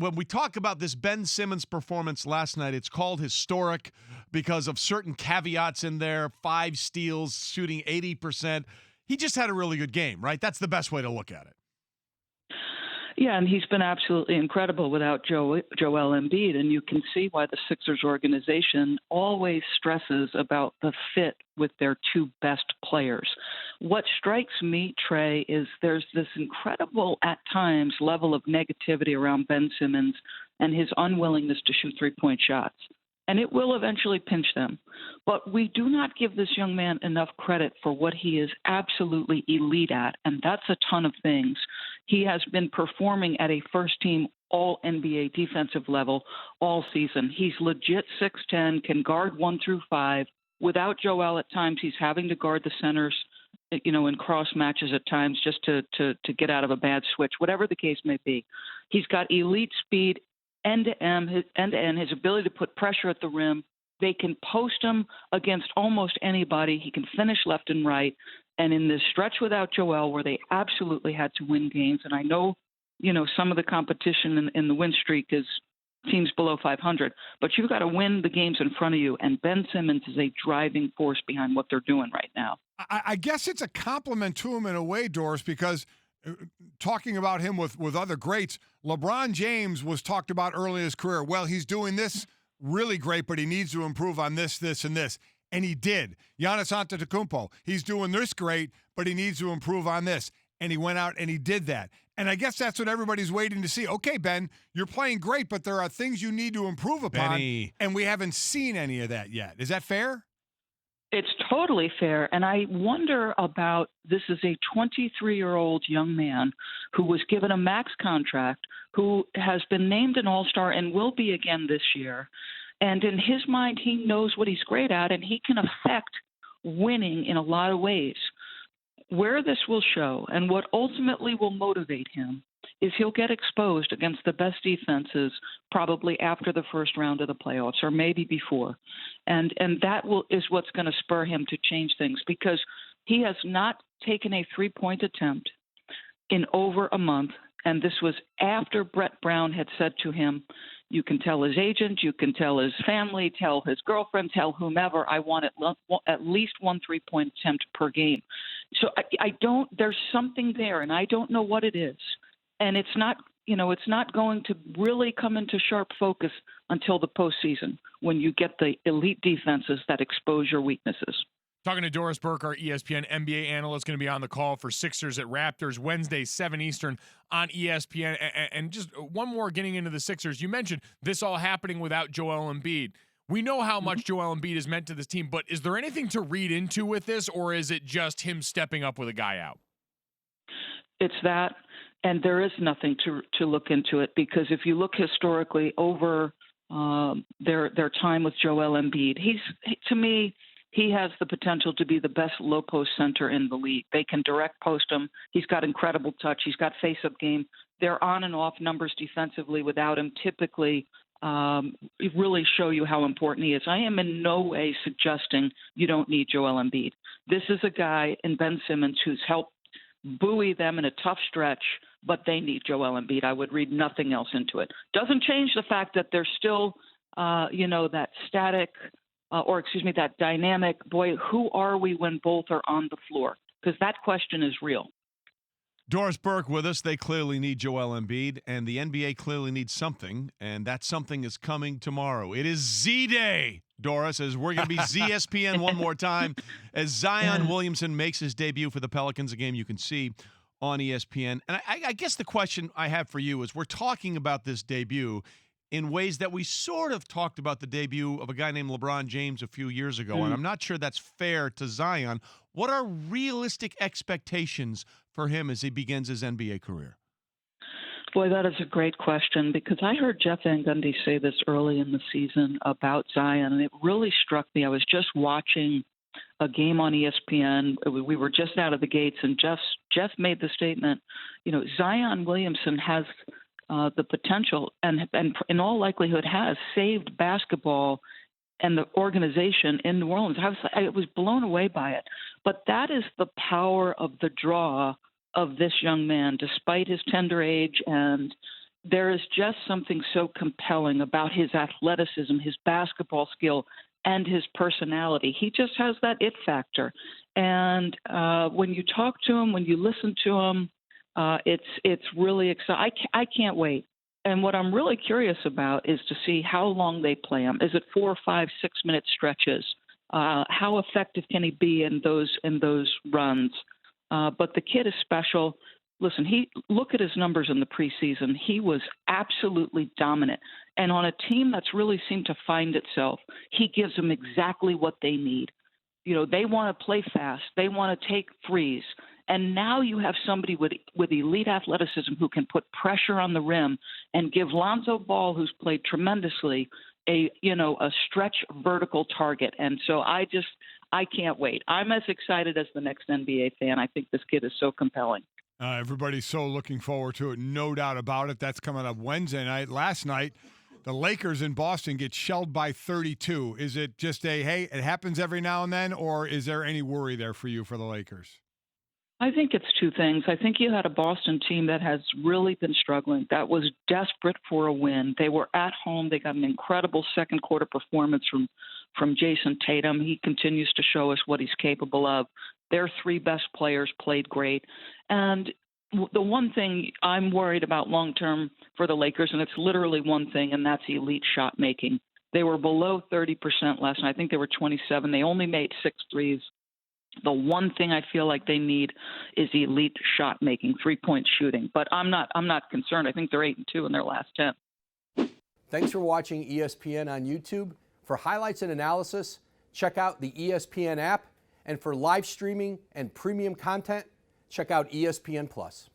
when we talk about this Ben Simmons performance last night, it's called historic because of certain caveats in there, 5 steals, shooting 80%. He just had a really good game, right? That's the best way to look at it. Yeah, and he's been absolutely incredible without Joel Embiid, and you can see why the Sixers organization always stresses about the fit with their 2 best players. What strikes me, Trey, is there's this incredible, at times, level of negativity around Ben Simmons and his unwillingness to shoot three-point shots. And it will eventually pinch them. But we do not give this young man enough credit for what he is absolutely elite at, and that's a ton of things. He has been performing at a first-team All-NBA defensive level all season. He's legit 6'10", can guard 1 through 5. Without Joel, at times, he's having to guard the centers, in cross matches at times just to get out of a bad switch, whatever the case may be. He's got elite speed, end-to-end, his ability to put pressure at the rim. They can post him against almost anybody. He can finish left and right. And in this stretch without Joel, where they absolutely had to win games, and I know, some of the competition in the win streak is teams below 500, but you've got to win the games in front of you, and Ben Simmons is a driving force behind what they're doing right now. I guess it's a compliment to him in a way, Doris, because talking about him with other greats, LeBron James was talked about early in his career. Well, he's doing this really great, but he needs to improve on this, this, and this. And he did. Giannis Antetokounmpo, he's doing this great, but he needs to improve on this. And he went out and he did that. And I guess that's what everybody's waiting to see. Okay, Ben, you're playing great, but there are things you need to improve upon. Benny. And we haven't seen any of that yet. Is that fair? It's totally fair. And I wonder about this is a 23-year-old young man who was given a max contract, who has been named an all-star and will be again this year. And in his mind, he knows what he's great at, and he can affect winning in a lot of ways. Where this will show and what ultimately will motivate him is he'll get exposed against the best defenses probably after the first round of the playoffs or maybe before. And that is what's going to spur him to change things, because he has not taken a three-point attempt in over a month. And this was after Brett Brown had said to him, you can tell his agent, you can tell his family, tell his girlfriend, tell whomever, I want at least 1 3-point attempt per game. So there's something there, and I don't know what it is. And it's not going to really come into sharp focus until the postseason, when you get the elite defenses that expose your weaknesses. Talking to Doris Burke, our ESPN NBA analyst, going to be on the call for Sixers at Raptors Wednesday, 7 Eastern on ESPN. And just one more getting into the Sixers. You mentioned this all happening without Joel Embiid. We know how much Joel Embiid has meant to this team, but is there anything to read into with this, or is it just him stepping up with a guy out? It's that, and there is nothing to look into it, because if you look historically over their time with Joel Embiid, to me, he has the potential to be the best low-post center in the league. They can direct post him. He's got incredible touch. He's got face-up game. Their on- and off numbers defensively without him typically really show you how important he is. I am in no way suggesting you don't need Joel Embiid. This is a guy in Ben Simmons who's helped buoy them in a tough stretch, but they need Joel Embiid. I would read nothing else into it. Doesn't change the fact that there's still, that static – that dynamic, boy, who are we when both are on the floor? Because that question is real. Doris Burke with us. They clearly need Joel Embiid, and the NBA clearly needs something, and that something is coming tomorrow. It is Z-Day, Doris, as we're going to be ZSPN one more time, as Zion Williamson makes his debut for the Pelicans, a game you can see on ESPN. And I guess the question I have for you is, we're talking about this debut in ways that we sort of talked about the debut of a guy named LeBron James a few years ago, and I'm not sure that's fair to Zion. What are realistic expectations for him as he begins his NBA career? Boy, that is a great question, because I heard Jeff Van Gundy say this early in the season about Zion, and it really struck me. I was just watching a game on ESPN. We were just out of the gates, and Jeff made the statement, Zion Williamson has the potential and in all likelihood has saved basketball and the organization in New Orleans. I was blown away by it. But that is the power of the draw of this young man, despite his tender age and there is just something so compelling about his athleticism, his basketball skill, and his personality. He just has that it factor. And when you talk to him, when you listen to him, it's really exciting. I can't wait. And what I'm really curious about is to see how long they play him. Is it 4 or 5, 6-minute stretches? How effective can he be in those runs? But the kid is special. Listen, look at his numbers in the preseason. He was absolutely dominant. And on a team that's really seemed to find itself, he gives them exactly what they need. You know, they want to play fast. They want to take threes. And now you have somebody with elite athleticism who can put pressure on the rim and give Lonzo Ball, who's played tremendously, a stretch vertical target. And so I can't wait. I'm as excited as the next NBA fan. I think this kid is so compelling. Everybody's so looking forward to it, no doubt about it. That's coming up Wednesday night. Last night, the Lakers in Boston get shelled by 32. Is it just hey, it happens every now and then, or is there any worry there for you for the Lakers? I think it's two things. I think you had a Boston team that has really been struggling, that was desperate for a win. They were at home. They got an incredible second quarter performance from Jason Tatum. He continues to show us what he's capable of. Their 3 best players played great. And the one thing I'm worried about long-term for the Lakers, and it's literally one thing, and that's elite shot making. They were below 30% last night. I think they were 27. They only made 6 threes. The one thing I feel like they need is elite shot making, 3-point shooting. But I'm not concerned. I think they're 8-2 in their last 10. Thanks for watching ESPN on YouTube. For highlights and analysis, check out the ESPN app. And for live streaming and premium content, check out ESPN Plus.